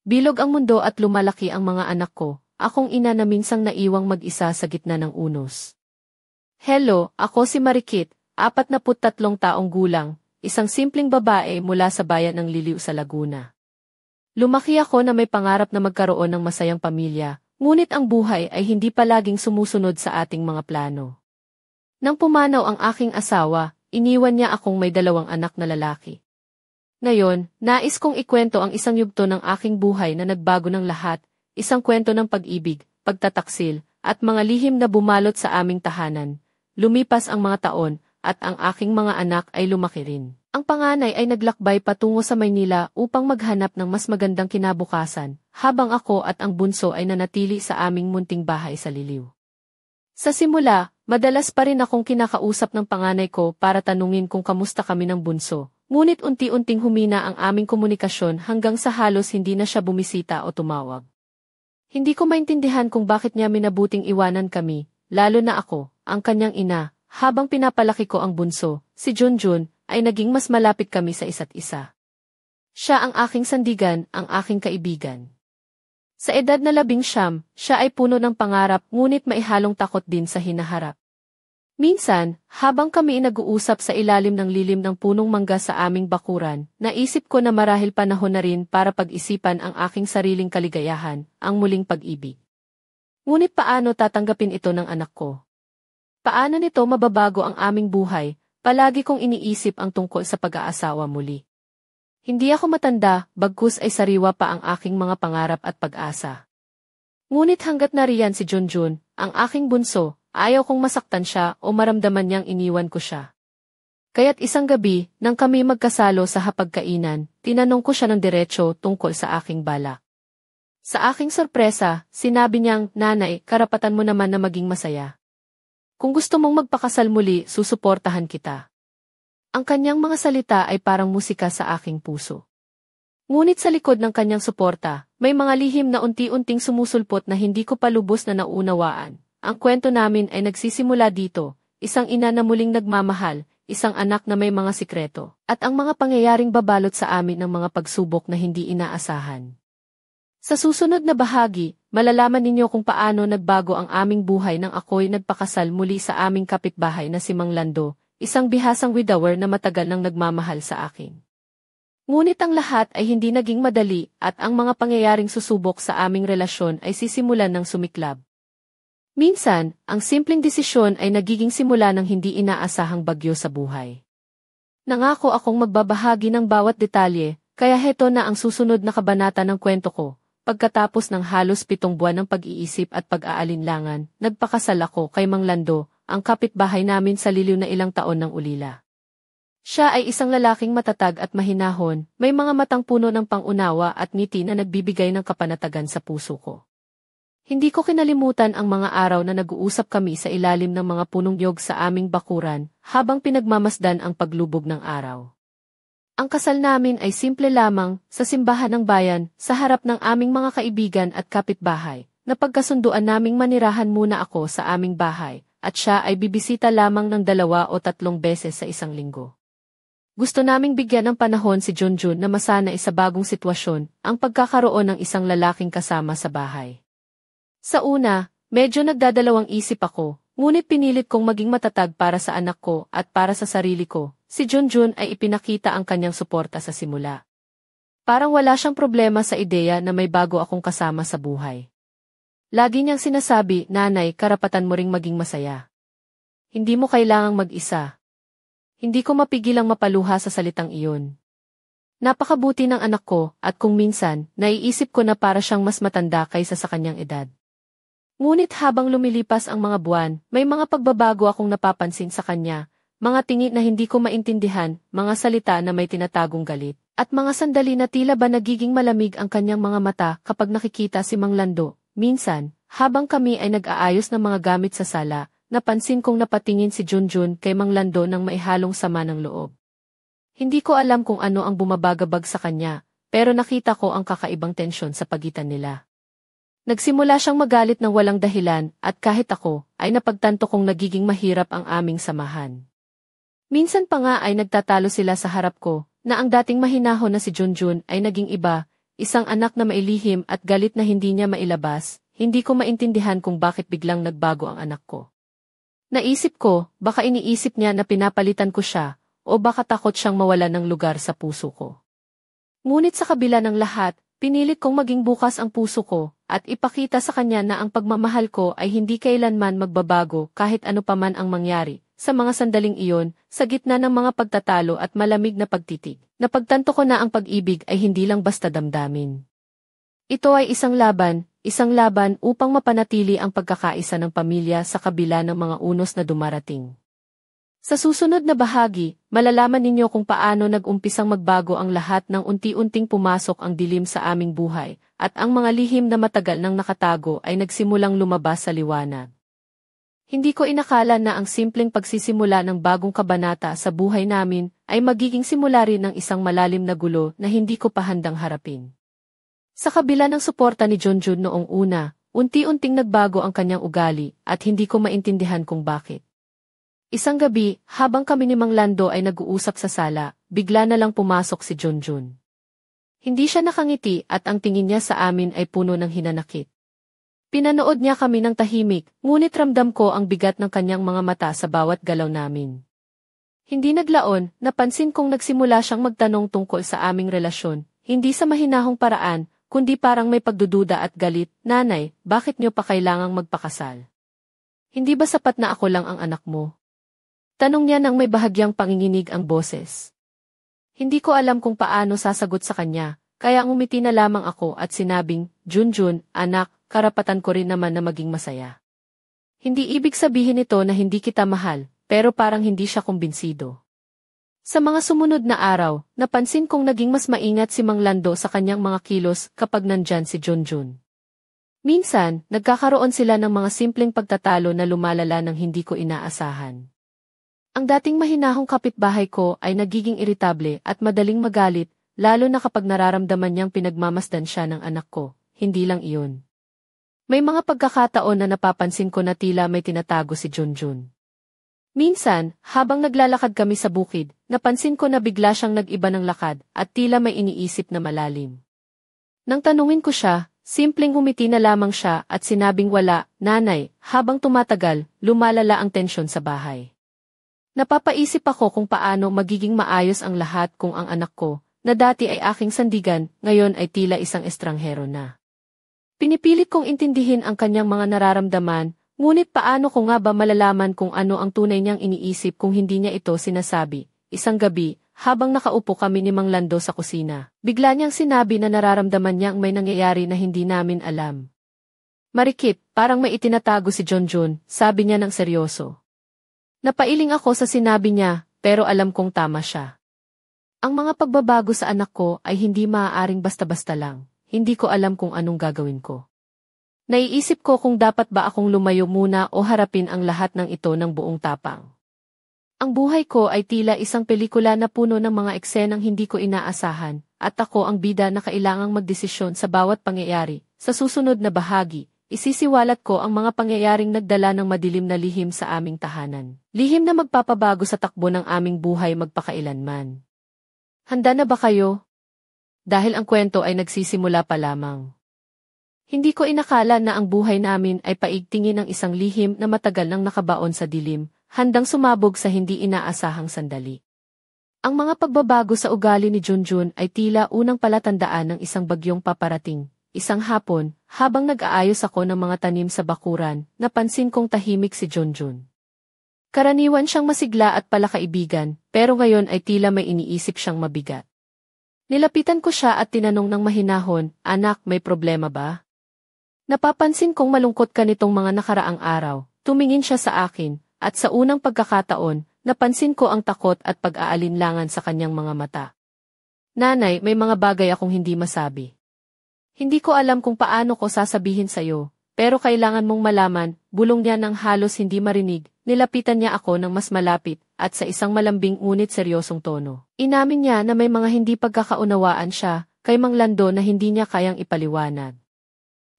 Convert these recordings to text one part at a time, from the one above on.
Bilog ang mundo at lumalaki ang mga anak ko, akong ina na minsang naiwang mag-isa sa gitna ng unos. Hello, ako si Marikit, 43 taong gulang, isang simpleng babae mula sa bayan ng Liliw sa Laguna. Lumaki ako na may pangarap na magkaroon ng masayang pamilya, ngunit ang buhay ay hindi palaging sumusunod sa ating mga plano. Nang pumanaw ang aking asawa, iniwan niya akong may 2 anak na lalaki. Ngayon, nais kong ikwento ang isang yugto ng aking buhay na nagbago ng lahat, isang kwento ng pag-ibig, pagtataksil, at mga lihim na bumalot sa aming tahanan. Lumipas ang mga taon, at ang aking mga anak ay lumaki rin. Ang panganay ay naglakbay patungo sa Maynila upang maghanap ng mas magandang kinabukasan, habang ako at ang bunso ay nanatili sa aming munting bahay sa Liliw. Sa simula, madalas pa rin akong kinakausap ng panganay ko para tanungin kung kamusta kami ng bunso, ngunit unti-unting humina ang aming komunikasyon hanggang sa halos hindi na siya bumisita o tumawag. Hindi ko maintindihan kung bakit niya minabuting iwanan kami, lalo na ako, ang kanyang ina, habang pinapalaki ko ang bunso, si Junjun, ay naging mas malapit kami sa isa't isa. Siya ang aking sandigan, ang aking kaibigan. Sa edad na 19, siya ay puno ng pangarap ngunit maihalong takot din sa hinaharap. Minsan, habang kami nag-uusap sa ilalim ng lilim ng punong mangga sa aming bakuran, naisip ko na marahil panahon na rin para pag-isipan ang aking sariling kaligayahan, ang muling pag-ibig. Ngunit paano tatanggapin ito ng anak ko? Paano nito mababago ang aming buhay? Palagi kong iniisip ang tungkol sa pag-aasawa muli. Hindi ako matanda, bagkus ay sariwa pa ang aking mga pangarap at pag-asa. Ngunit hanggat nariyan si Junjun, ang aking bunso, ayaw kong masaktan siya o maramdaman niyang iniwan ko siya. Kaya't isang gabi, nang kami magkasalo sa hapagkainan, tinanong ko siya ng diretso tungkol sa aking balak. Sa aking sorpresa, sinabi niyang, "Nanay, karapatan mo naman na maging masaya. Kung gusto mong magpakasal muli, susuportahan kita." Ang kanyang mga salita ay parang musika sa aking puso. Ngunit sa likod ng kanyang suporta, may mga lihim na unti-unting sumusulpot na hindi ko pa lubos na naunawaan. Ang kwento namin ay nagsisimula dito, isang ina na muling nagmamahal, isang anak na may mga sikreto, at ang mga pangyayaring babalot sa amin ng mga pagsubok na hindi inaasahan. Sa susunod na bahagi, malalaman ninyo kung paano nagbago ang aming buhay nang ako'y nagpakasal muli sa aming kapitbahay na si Mang Lando, isang bihasang widower na matagal nang nagmamahal sa akin. Ngunit ang lahat ay hindi naging madali at ang mga pangyayaring susubok sa aming relasyon ay sisimulan ng sumiklab. Minsan, ang simpleng desisyon ay nagiging simula ng hindi inaasahang bagyo sa buhay. Nangako akong magbabahagi ng bawat detalye, kaya heto na ang susunod na kabanata ng kwento ko. Pagkatapos ng halos 7 buwan ng pag-iisip at pag-aalinlangan, nagpakasal ako kay Mang Lando, ang kapitbahay namin sa Liliw na ilang taon ng ulila. Siya ay isang lalaking matatag at mahinahon, may mga matang puno ng pangunawa at ngiti na nagbibigay ng kapanatagan sa puso ko. Hindi ko kinalimutan ang mga araw na nag-uusap kami sa ilalim ng mga punong niyog sa aming bakuran, habang pinagmamasdan ang paglubog ng araw. Ang kasal namin ay simple lamang, sa simbahan ng bayan, sa harap ng aming mga kaibigan at kapitbahay. Napagkasunduan naming manirahan muna ako sa aming bahay, at siya ay bibisita lamang ng 2 o 3 beses sa isang linggo. Gusto naming bigyan ng panahon si Junjun na masanay sa bagong sitwasyon, ang pagkakaroon ng isang lalaking kasama sa bahay. Sa una, medyo nagdadalawang isip ako, ngunit pinilit kong maging matatag para sa anak ko at para sa sarili ko. Si Junjun ay ipinakita ang kanyang suporta sa simula. Parang wala siyang problema sa ideya na may bago akong kasama sa buhay. Lagi niyang sinasabi, "Nanay, karapatan mo ring maging masaya. Hindi mo kailangang mag-isa." Hindi ko mapigilang mapaluha sa salitang iyon. Napakabuti ng anak ko, at kung minsan, naiisip ko na para siyang mas matanda kaysa sa kanyang edad. Ngunit habang lumilipas ang mga buwan, may mga pagbabago akong napapansin sa kanya. Mga tingin na hindi ko maintindihan, mga salita na may tinatagong galit, at mga sandali na tila ba nagiging malamig ang kanyang mga mata kapag nakikita si Mang Lando. Minsan, habang kami ay nag-aayos ng mga gamit sa sala, napansin kong napatingin si Junjun kay Mang Lando ng maihalong sama ng loob. Hindi ko alam kung ano ang bumabagabag sa kanya, pero nakita ko ang kakaibang tensyon sa pagitan nila. Nagsimula siyang magalit ng walang dahilan, at kahit ako, ay napagtanto kong nagiging mahirap ang aming samahan. Minsan pa nga ay nagtatalo sila sa harap ko, na ang dating mahinahon na si Junjun ay naging iba, isang anak na mailihim at galit na hindi niya mailabas, hindi ko maintindihan kung bakit biglang nagbago ang anak ko. Naisip ko, baka iniisip niya na pinapalitan ko siya, o baka takot siyang mawala ng lugar sa puso ko. Ngunit sa kabila ng lahat, pinilit kong maging bukas ang puso ko, at ipakita sa kanya na ang pagmamahal ko ay hindi kailanman magbabago kahit ano pa man ang mangyari. Sa mga sandaling iyon, sa gitna ng mga pagtatalo at malamig na pagtitig, napagtanto ko na ang pag-ibig ay hindi lang basta damdamin. Ito ay isang laban upang mapanatili ang pagkakaisa ng pamilya sa kabila ng mga unos na dumarating. Sa susunod na bahagi, malalaman ninyo kung paano nag-umpisang magbago ang lahat ng unti-unting pumasok ang dilim sa aming buhay, at ang mga lihim na matagal nang nakatago ay nagsimulang lumabas sa liwanag. Hindi ko inakala na ang simpleng pagsisimula ng bagong kabanata sa buhay namin ay magiging simula rin ng isang malalim na gulo na hindi ko pa handang harapin. Sa kabila ng suporta ni Junjun noong una, unti-unting nagbago ang kanyang ugali at hindi ko maintindihan kung bakit. Isang gabi, habang kami ni Mang Lando ay nag-uusap sa sala, bigla na lang pumasok si Junjun. Hindi siya nakangiti at ang tingin niya sa amin ay puno ng hinanakit. Pinanood niya kami ng tahimik, ngunit ramdam ko ang bigat ng kanyang mga mata sa bawat galaw namin. Hindi naglaon, napansin kong nagsimula siyang magtanong tungkol sa aming relasyon, hindi sa mahinahong paraan, kundi parang may pagdududa at galit. Nanay, bakit niyo pa kailangang magpakasal? Hindi ba sapat na ako lang ang anak mo? Tanong niya nang may bahagyang panginginig ang boses. Hindi ko alam kung paano sasagot sa kanya, kaya ngumiti na lamang ako at sinabing, Junjun, anak, karapatan ko rin naman na maging masaya. Hindi ibig sabihin nito na hindi kita mahal, pero parang hindi siya kumbinsido. Sa mga sumunod na araw, napansin kong naging mas maingat si Mang Lando sa kanyang mga kilos kapag nandyan si Junjun. Minsan, nagkakaroon sila ng mga simpleng pagtatalo na lumalala ng hindi ko inaasahan. Ang dating mahinahong kapitbahay ko ay nagiging iritable at madaling magalit, lalo na kapag nararamdaman niyang pinagmamasdan siya ng anak ko. Hindi lang iyon. May mga pagkakataon na napapansin ko na tila may tinatago si Junjun. Minsan, habang naglalakad kami sa bukid, napansin ko na bigla siyang nag-iba ng lakad at tila may iniisip na malalim. Nang tanungin ko siya, simpleng humiti na lamang siya at sinabing wala, nanay, habang tumatagal, lumalala ang tensyon sa bahay. Napapaisip ako kung paano magiging maayos ang lahat kung ang anak ko, na dati ay aking sandigan, ngayon ay tila isang estranghero na. Pinipilit kong intindihin ang kanyang mga nararamdaman, ngunit paano ko nga ba malalaman kung ano ang tunay niyang iniisip kung hindi niya ito sinasabi? Isang gabi, habang nakaupo kami ni Mang Lando sa kusina, bigla niyang sinabi na nararamdaman niyang may nangyayari na hindi namin alam. Marikit, parang may itinatago si Junjun, sabi niya ng seryoso. Napailing ako sa sinabi niya, pero alam kong tama siya. Ang mga pagbabago sa anak ko ay hindi maaaring basta-basta lang. Hindi ko alam kung anong gagawin ko. Naiisip ko kung dapat ba akong lumayo muna o harapin ang lahat ng ito ng buong tapang. Ang buhay ko ay tila isang pelikula na puno ng mga eksenang hindi ko inaasahan, at ako ang bida na kailangang magdesisyon sa bawat pangyayari. Sa susunod na bahagi, isisiwalat ko ang mga pangyayaring nagdala ng madilim na lihim sa aming tahanan. Lihim na magpapabago sa takbo ng aming buhay magpakailanman. Handa na ba kayo? Dahil ang kwento ay nagsisimula pa lamang. Hindi ko inakala na ang buhay namin ay paigtingin ng isang lihim na matagal nang nakabaon sa dilim, handang sumabog sa hindi inaasahang sandali. Ang mga pagbabago sa ugali ni Junjun ay tila unang palatandaan ng isang bagyong paparating. Isang hapon, habang nag-aayos ako ng mga tanim sa bakuran, napansin kong tahimik si Junjun. Karaniwan siyang masigla at palakaibigan, pero ngayon ay tila may iniisip siyang mabigat. Nilapitan ko siya at tinanong ng mahinahon, anak, may problema ba? Napapansin kong malungkot ka nitong mga nakaraang araw. Tumingin siya sa akin, at sa unang pagkakataon, napansin ko ang takot at pag-aalinlangan sa kanyang mga mata. Nanay, may mga bagay akong hindi masabi. Hindi ko alam kung paano ko sasabihin sa'yo, pero kailangan mong malaman, bulong niya ng halos hindi marinig. Nilapitan niya ako ng mas malapit, at sa isang malambing ngunit seryosong tono. Inamin niya na may mga hindi pagkakaunawaan siya, kay Mang Lando na hindi niya kayang ipaliwanag.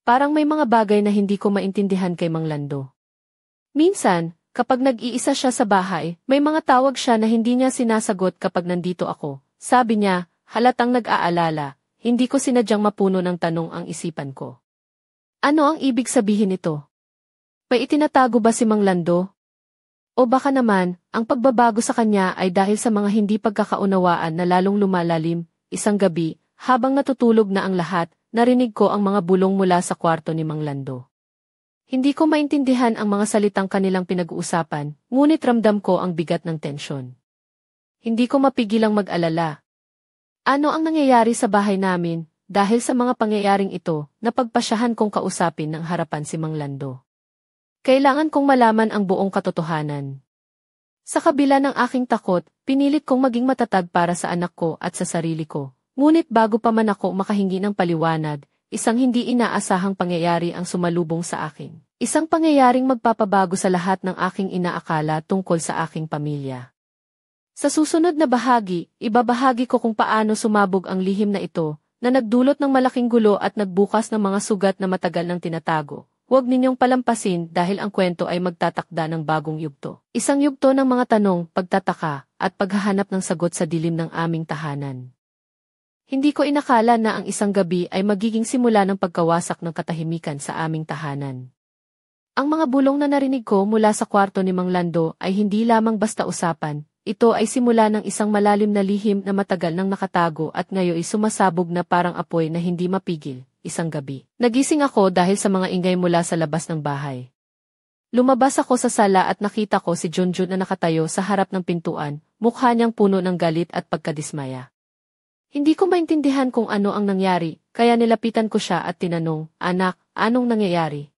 Parang may mga bagay na hindi ko maintindihan kay Mang Lando. Minsan, kapag nag-iisa siya sa bahay, may mga tawag siya na hindi niya sinasagot kapag nandito ako. Sabi niya, halatang nag-aalala, hindi ko sinadyang mapuno ng tanong ang isipan ko. Ano ang ibig sabihin nito? May itinatago ba si Mang Lando? O baka naman, ang pagbabago sa kanya ay dahil sa mga hindi pagkakaunawaan na lalong lumalalim. Isang gabi, habang natutulog na ang lahat, narinig ko ang mga bulong mula sa kwarto ni Mang Lando. Hindi ko maintindihan ang mga salitang kanilang pinag-uusapan, ngunit ramdam ko ang bigat ng tensyon. Hindi ko mapigilang mag-alala. Ano ang nangyayari sa bahay namin? Dahil sa mga pangyayaring ito, napagpasyahan kong kausapin ng harapan si Mang Lando. Kailangan kong malaman ang buong katotohanan. Sa kabila ng aking takot, pinilit kong maging matatag para sa anak ko at sa sarili ko. Ngunit bago pa man ako makahingi ng paliwanag, isang hindi inaasahang pangyayari ang sumalubong sa akin. Isang pangyayaring magpapabago sa lahat ng aking inaakala tungkol sa aking pamilya. Sa susunod na bahagi, ibabahagi ko kung paano sumabog ang lihim na ito, na nagdulot ng malaking gulo at nagbukas ng mga sugat na matagal nang tinatago. Huwag ninyong palampasin dahil ang kwento ay magtatakda ng bagong yugto. Isang yugto ng mga tanong, pagtataka, at paghahanap ng sagot sa dilim ng aming tahanan. Hindi ko inakala na ang isang gabi ay magiging simula ng pagkawasak ng katahimikan sa aming tahanan. Ang mga bulong na narinig ko mula sa kwarto ni Mang Lando ay hindi lamang basta usapan. Ito ay simula ng isang malalim na lihim na matagal nang nakatago at ngayon ay sumasabog na parang apoy na hindi mapigil. Isang gabi, nagising ako dahil sa mga ingay mula sa labas ng bahay. Lumabas ako sa sala at nakita ko si Junjun na nakatayo sa harap ng pintuan, mukha niyang puno ng galit at pagkadismaya. Hindi ko maintindihan kung ano ang nangyari, kaya nilapitan ko siya at tinanong, "Anak, anong nangyayari?"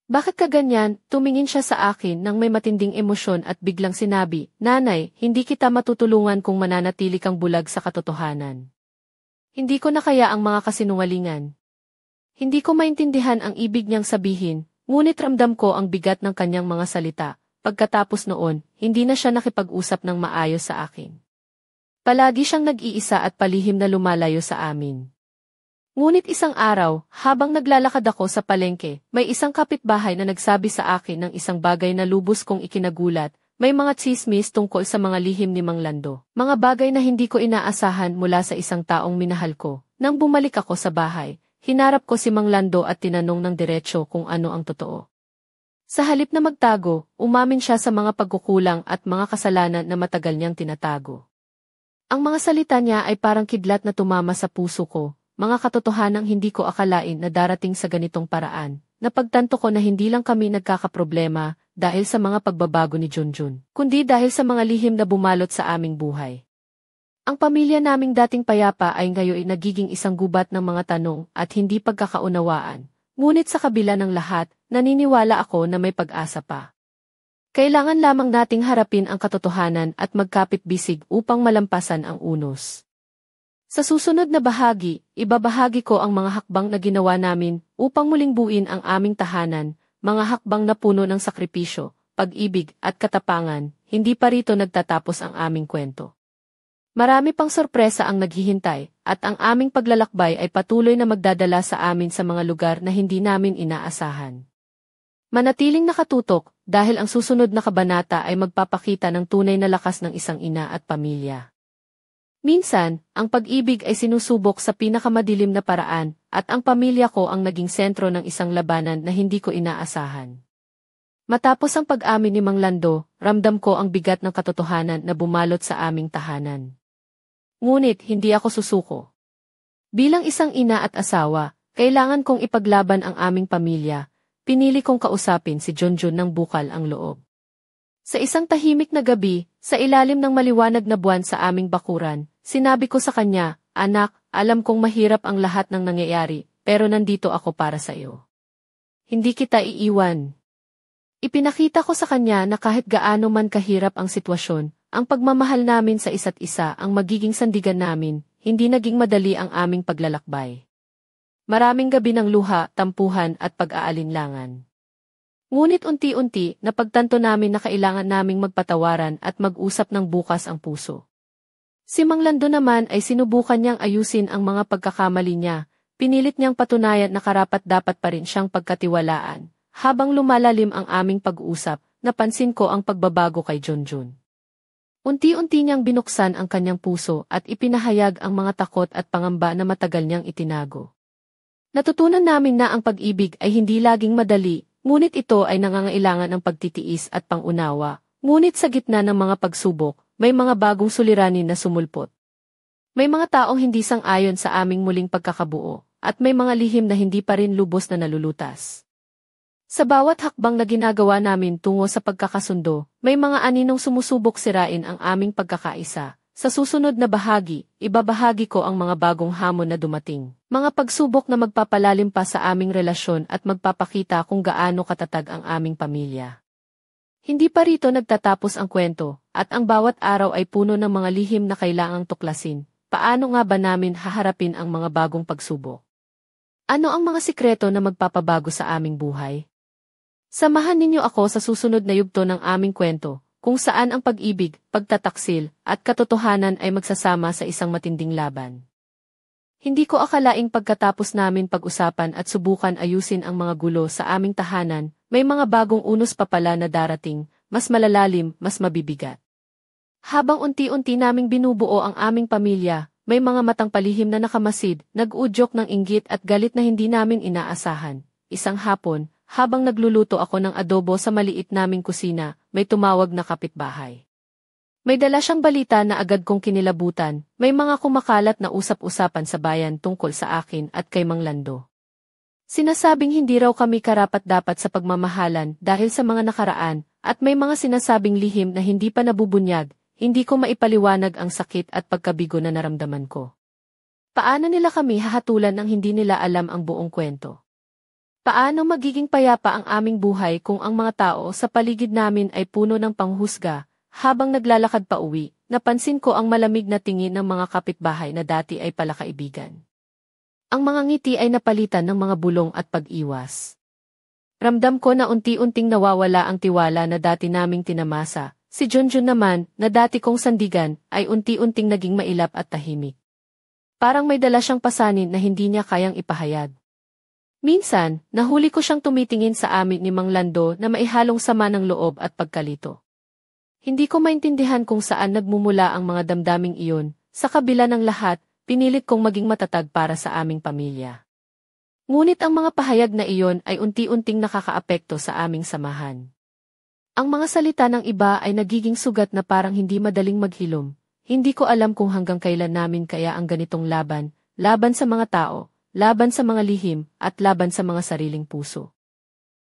"Bakit ka ganyan?" Tumingin siya sa akin nang may matinding emosyon at biglang sinabi, "Nanay, hindi kita matutulungan kung mananatili kang bulag sa katotohanan. Hindi ko na kaya ang mga kasinungalingan." Hindi ko maintindihan ang ibig niyang sabihin, ngunit ramdam ko ang bigat ng kanyang mga salita. Pagkatapos noon, hindi na siya nakipag-usap ng maayos sa akin. Palagi siyang nag-iisa at palihim na lumalayo sa amin. Ngunit isang araw, habang naglalakad ako sa palengke, may isang kapitbahay na nagsabi sa akin ng isang bagay na lubos kong ikinagulat. May mga tsismis tungkol sa mga lihim ni Mang Lando. Mga bagay na hindi ko inaasahan mula sa isang taong minahal ko. Nang bumalik ako sa bahay, hinarap ko si Mang Lando at tinanong ng diretsyo kung ano ang totoo. Sa halip na magtago, umamin siya sa mga pagkukulang at mga kasalanan na matagal niyang tinatago. Ang mga salita niya ay parang kidlat na tumama sa puso ko. Mga katotohanang hindi ko akalain na darating sa ganitong paraan. Napagtanto ko na hindi lang kami nagkakaproblema dahil sa mga pagbabago ni Junjun, kundi dahil sa mga lihim na bumalot sa aming buhay. Ang pamilya naming dating payapa ay ngayon nagiging isang gubat ng mga tanong at hindi pagkakaunawaan. Ngunit sa kabila ng lahat, naniniwala ako na may pag-asa pa. Kailangan lamang nating harapin ang katotohanan at magkapit-bisig upang malampasan ang unos. Sa susunod na bahagi, ibabahagi ko ang mga hakbang na ginawa namin upang muling buuin ang aming tahanan, mga hakbang na puno ng sakripisyo, pag-ibig at katapangan. Hindi pa rito nagtatapos ang aming kwento. Marami pang sorpresa ang naghihintay, at ang aming paglalakbay ay patuloy na magdadala sa amin sa mga lugar na hindi namin inaasahan. Manatiling nakatutok, dahil ang susunod na kabanata ay magpapakita ng tunay na lakas ng isang ina at pamilya. Minsan, ang pag-ibig ay sinusubok sa pinakamadilim na paraan, at ang pamilya ko ang naging sentro ng isang labanan na hindi ko inaasahan. Matapos ang pag-amin ni Mang Lando, ramdam ko ang bigat ng katotohanan na bumalot sa aming tahanan. Ngunit hindi ako susuko. Bilang isang ina at asawa, kailangan kong ipaglaban ang aming pamilya. Pinili kong kausapin si Junjun ng bukal ang loob. Sa isang tahimik na gabi, sa ilalim ng maliwanag na buwan sa aming bakuran, sinabi ko sa kanya, "Anak, alam kong mahirap ang lahat ng nangyayari, pero nandito ako para sa iyo. Hindi kita iiwan." Ipinakita ko sa kanya na kahit gaano man kahirap ang sitwasyon, ang pagmamahal namin sa isa't isa ang magiging sandigan namin. Hindi naging madali ang aming paglalakbay. Maraming gabi ng luha, tampuhan at pag-aalinlangan. Ngunit unti-unti, napagtanto namin na kailangan naming magpatawaran at mag-usap ng bukas ang puso. Si Mang Lando naman ay sinubukan niyang ayusin ang mga pagkakamali niya, pinilit niyang patunayan na karapat-dapat pa rin siyang pagkatiwalaan. Habang lumalalim ang aming pag-uusap, napansin ko ang pagbabago kay Junjun. Unti-unti niyang binuksan ang kanyang puso at ipinahayag ang mga takot at pangamba na matagal niyang itinago. Natutunan namin na ang pag-ibig ay hindi laging madali, ngunit ito ay nangangailangan ng pagtitiis at pangunawa. Ngunit sa gitna ng mga pagsubok, may mga bagong suliranin na sumulpot. May mga taong hindi sang-ayon sa aming muling pagkakabuo, at may mga lihim na hindi pa rin lubos na nalulutas. Sa bawat hakbang na ginagawa namin tungo sa pagkakasundo, may mga aninong sumusubok sirain ang aming pagkakaisa. Sa susunod na bahagi, ibabahagi ko ang mga bagong hamon na dumating. Mga pagsubok na magpapalalim pa sa aming relasyon at magpapakita kung gaano katatag ang aming pamilya. Hindi pa rito nagtatapos ang kwento, at ang bawat araw ay puno ng mga lihim na kailangang tuklasin. Paano nga ba namin haharapin ang mga bagong pagsubok? Ano ang mga sikreto na magpapabago sa aming buhay? Samahan ninyo ako sa susunod na yugto ng aming kwento, kung saan ang pag-ibig, pagtataksil, at katotohanan ay magsasama sa isang matinding laban. Hindi ko akalaing pagkatapos namin pag-usapan at subukan ayusin ang mga gulo sa aming tahanan, may mga bagong unos pa pala na darating, mas malalalim, mas mabibigat. Habang unti-unti naming binubuo ang aming pamilya, may mga matang palihim na nakamasid, nag-udyok ng inggit at galit na hindi namin inaasahan. Isang hapon, habang nagluluto ako ng adobo sa maliit naming kusina, may tumawag na kapitbahay. May dala siyang balita na agad kong kinilabutan, may mga kumakalat na usap-usapan sa bayan tungkol sa akin at kay Mang Lando. Sinasabing hindi raw kami karapat-dapat sa pagmamahalan dahil sa mga nakaraan, at may mga sinasabing lihim na hindi pa nabubunyag, hindi ko maipaliwanag ang sakit at pagkabigo na naramdaman ko. Paano nila kami hahatulan nang hindi nila alam ang buong kwento? Paano magiging payapa ang aming buhay kung ang mga tao sa paligid namin ay puno ng panghusga? Habang naglalakad pa uwi, napansin ko ang malamig na tingin ng mga kapitbahay na dati ay palakaibigan. Ang mga ngiti ay napalitan ng mga bulong at pag-iwas. Ramdam ko na unti-unting nawawala ang tiwala na dati naming tinamasa. Si Junjun naman, na dati kong sandigan, ay unti-unting naging mailap at tahimik. Parang may dala siyang pasanin na hindi niya kayang ipahayag. Minsan, nahuli ko siyang tumitingin sa amin ni Mang Lando na maihalong sama ng loob at pagkalito. Hindi ko maintindihan kung saan nagmumula ang mga damdaming iyon. Sa kabila ng lahat, pinilit kong maging matatag para sa aming pamilya. Ngunit ang mga pahayag na iyon ay unti-unting nakakaapekto sa aming samahan. Ang mga salita ng iba ay nagiging sugat na parang hindi madaling maghilom. Hindi ko alam kung hanggang kailan namin kaya ang ganitong laban, laban sa mga tao, laban sa mga lihim, at laban sa mga sariling puso.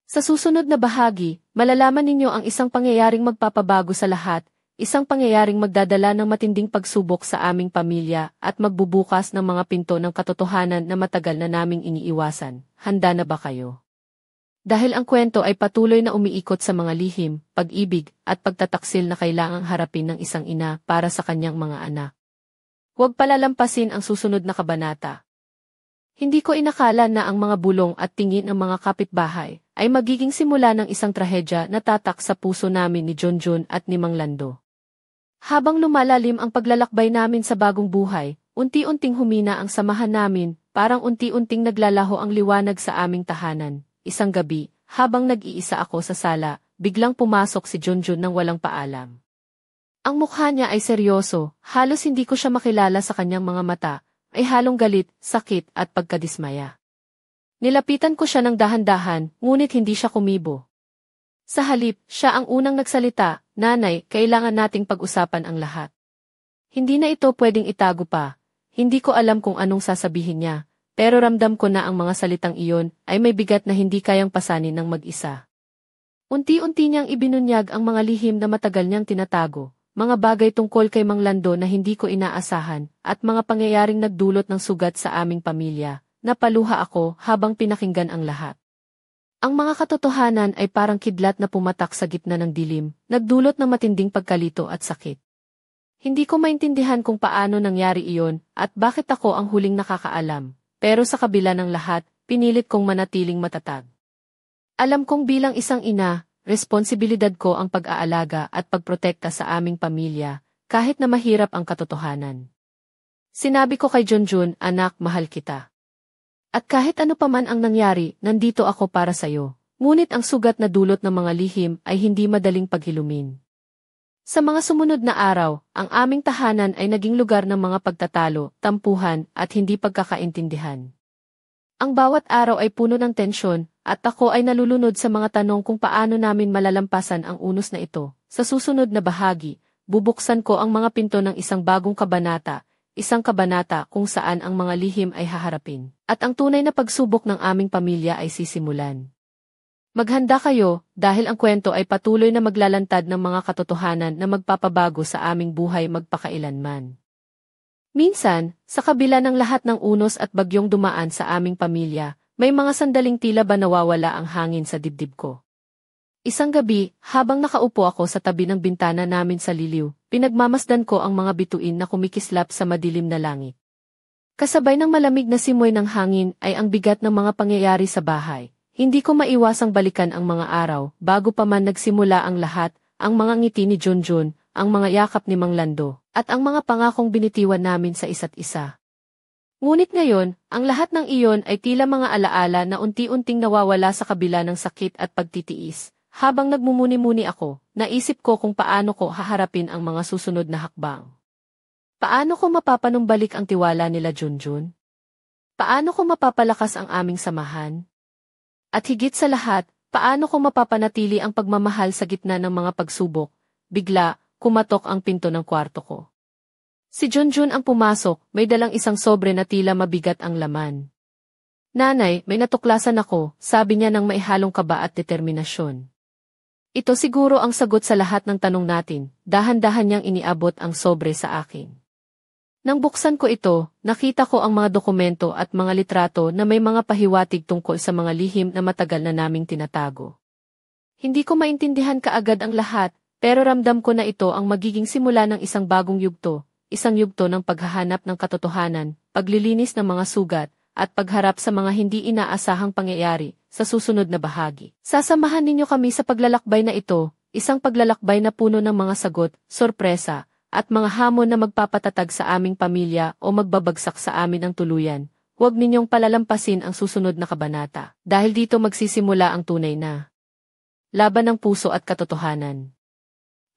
Sa susunod na bahagi, malalaman ninyo ang isang pangyayaring magpapabago sa lahat, isang pangyayaring magdadala ng matinding pagsubok sa aming pamilya at magbubukas ng mga pinto ng katotohanan na matagal na naming iniiwasan. Handa na ba kayo? Dahil ang kwento ay patuloy na umiikot sa mga lihim, pag-ibig, at pagtataksil na kailangang harapin ng isang ina para sa kanyang mga anak. Huwag palalampasin ang susunod na kabanata. Hindi ko inakala na ang mga bulong at tingin ng mga kapitbahay ay magiging simula ng isang trahedya na tatak sa puso namin ni Junjun at ni Mang Lando. Habang lumalalim ang paglalakbay namin sa bagong buhay, unti-unting humina ang samahan namin, parang unti-unting naglalaho ang liwanag sa aming tahanan. Isang gabi, habang nag-iisa ako sa sala, biglang pumasok si Junjun nang walang paalam. Ang mukha niya ay seryoso, halos hindi ko siya makilala sa kanyang mga mata, ay halong galit, sakit at pagkadismaya. Nilapitan ko siya ng dahan-dahan, ngunit hindi siya kumibo. Sa halip, siya ang unang nagsalita, "Nanay, kailangan nating pag-usapan ang lahat. Hindi na ito pwedeng itago pa." Hindi ko alam kung anong sasabihin niya, pero ramdam ko na ang mga salitang iyon ay may bigat na hindi kayang pasanin ng mag-isa. Unti-unti niyang ibinunyag ang mga lihim na matagal niyang tinatago, mga bagay tungkol kay Mang Lando na hindi ko inaasahan, at mga pangyayaring nagdulot ng sugat sa aming pamilya. Napaluha ako habang pinakinggan ang lahat. Ang mga katotohanan ay parang kidlat na pumatak sa gitna ng dilim, nagdulot ng matinding pagkalito at sakit. Hindi ko maintindihan kung paano nangyari iyon at bakit ako ang huling nakakaalam, pero sa kabila ng lahat, pinilit kong manatiling matatag. Alam kong bilang isang ina, responsibilidad ko ang pag-aalaga at pagprotekta sa aming pamilya, kahit na mahirap ang katotohanan. Sinabi ko kay Junjun, "Anak, mahal kita. At kahit ano pa man ang nangyari, nandito ako para sa'yo." Ngunit ang sugat na dulot ng mga lihim ay hindi madaling paghilumin. Sa mga sumunod na araw, ang aming tahanan ay naging lugar ng mga pagtatalo, tampuhan, at hindi pagkakaintindihan. Ang bawat araw ay puno ng tensyon, at ako ay nalulunod sa mga tanong kung paano namin malalampasan ang unos na ito. Sa susunod na bahagi, bubuksan ko ang mga pinto ng isang bagong kabanata, isang kabanata kung saan ang mga lihim ay haharapin, at ang tunay na pagsubok ng aming pamilya ay sisimulan. Maghanda kayo, dahil ang kwento ay patuloy na maglalantad ng mga katotohanan na magpapabago sa aming buhay magpakailanman. Minsan, sa kabila ng lahat ng unos at bagyong dumaan sa aming pamilya, may mga sandaling tila ba nawawala ang hangin sa dibdib ko. Isang gabi, habang nakaupo ako sa tabi ng bintana namin sa liliw, pinagmamasdan ko ang mga bituin na kumikislap sa madilim na langit. Kasabay ng malamig na simoy ng hangin ay ang bigat ng mga pangyayari sa bahay. Hindi ko maiwasang balikan ang mga araw, bago pa man nagsimula ang lahat, ang mga ngiti ni Junjun, ang mga yakap ni Mang Lando, at ang mga pangakong binitiwan namin sa isa't isa. Ngunit ngayon, ang lahat ng iyon ay tila mga alaala na unti-unting nawawala sa kabila ng sakit at pagtitiis. Habang nagmumuni-muni ako, naisip ko kung paano ko haharapin ang mga susunod na hakbang. Paano ko mapapanumbalik ang tiwala nila Junjun? Paano ko mapapalakas ang aming samahan? At higit sa lahat, paano ko mapapanatili ang pagmamahal sa gitna ng mga pagsubok? Bigla, kumatok ang pinto ng kwarto ko. Si Junjun ang pumasok, may dalang isang sobre na tila mabigat ang laman. Nanay, may natuklasan ako, sabi niya nang maihalong kaba at determinasyon. Ito siguro ang sagot sa lahat ng tanong natin, dahan-dahan niyang iniabot ang sobre sa akin. Nang buksan ko ito, nakita ko ang mga dokumento at mga litrato na may mga pahiwatig tungkol sa mga lihim na matagal na naming tinatago. Hindi ko maintindihan kaagad ang lahat, pero ramdam ko na ito ang magiging simula ng isang bagong yugto ng paghahanap ng katotohanan, paglilinis ng mga sugat, at pagharap sa mga hindi inaasahang pangyayari sa susunod na bahagi. Sasamahan ninyo kami sa paglalakbay na ito, isang paglalakbay na puno ng mga sagot, sorpresa, at mga hamon na magpapatatag sa aming pamilya o magbabagsak sa amin ang tuluyan. Huwag ninyong palalampasin ang susunod na kabanata, dahil dito magsisimula ang tunay na laban ng puso at katotohanan.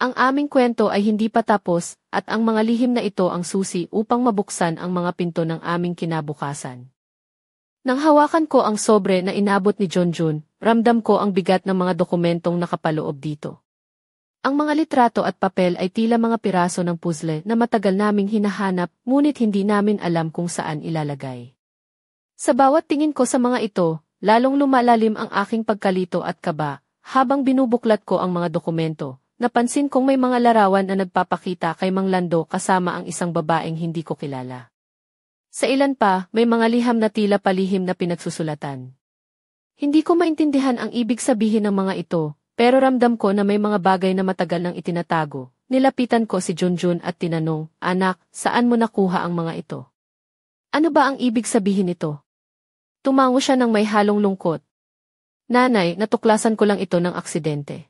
Ang aming kwento ay hindi pa tapos, at ang mga lihim na ito ang susi upang mabuksan ang mga pinto ng aming kinabukasan. Nang hawakan ko ang sobre na inabot ni Junjun, ramdam ko ang bigat ng mga dokumentong nakapaloob dito. Ang mga litrato at papel ay tila mga piraso ng puzzle na matagal naming hinahanap, ngunit hindi namin alam kung saan ilalagay. Sa bawat tingin ko sa mga ito, lalong lumalalim ang aking pagkalito at kaba. Habang binubuklat ko ang mga dokumento, napansin kong may mga larawan na nagpapakita kay Mang Lando kasama ang isang babaeng hindi ko kilala. Sa ilan pa, may mga liham na tila palihim na pinagsusulatan. Hindi ko maintindihan ang ibig sabihin ng mga ito, pero ramdam ko na may mga bagay na matagal nang itinatago. Nilapitan ko si Junjun at tinanong, "Anak, saan mo nakuha ang mga ito? Ano ba ang ibig sabihin nito?" Tumango siya ng may halong lungkot. "Nanay, natuklasan ko lang ito ng aksidente.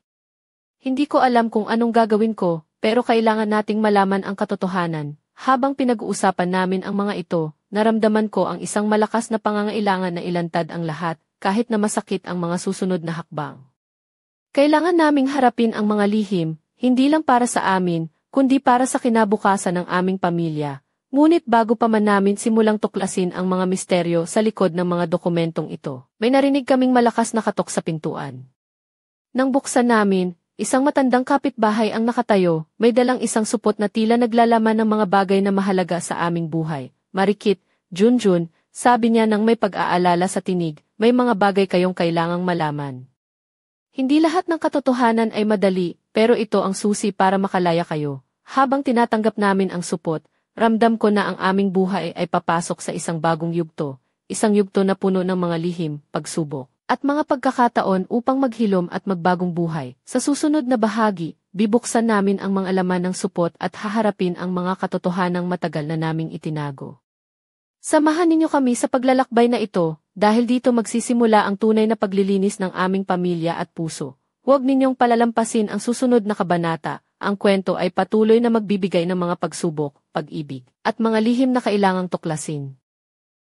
Hindi ko alam kung anong gagawin ko, pero kailangan nating malaman ang katotohanan." Habang pinag-uusapan namin ang mga ito, naramdaman ko ang isang malakas na pangangailangan na ilantad ang lahat, kahit na masakit ang mga susunod na hakbang. Kailangan naming harapin ang mga lihim, hindi lang para sa amin, kundi para sa kinabukasan ng aming pamilya. Ngunit bago pa man namin simulang tuklasin ang mga misteryo sa likod ng mga dokumentong ito, may narinig kaming malakas na katok sa pintuan. Nang buksan namin, isang matandang kapitbahay ang nakatayo, may dalang isang supot na tila naglalaman ng mga bagay na mahalaga sa aming buhay. "Marikit, Junjun," sabi niya nang may pag-aalala sa tinig, "may mga bagay kayong kailangang malaman. Hindi lahat ng katotohanan ay madali, pero ito ang susi para makalaya kayo." Habang tinatanggap namin ang supot, ramdam ko na ang aming buhay ay papasok sa isang bagong yugto na puno ng mga lihim, pagsubok, at mga pagkakataon upang maghilom at magbagong buhay. Sa susunod na bahagi, bibuksan namin ang mga laman ng supot at haharapin ang mga katotohanang matagal na naming itinago. Samahan ninyo kami sa paglalakbay na ito, dahil dito magsisimula ang tunay na paglilinis ng aming pamilya at puso. Huwag ninyong palalampasin ang susunod na kabanata. Ang kwento ay patuloy na magbibigay ng mga pagsubok, pag-ibig, at mga lihim na kailangang tuklasin.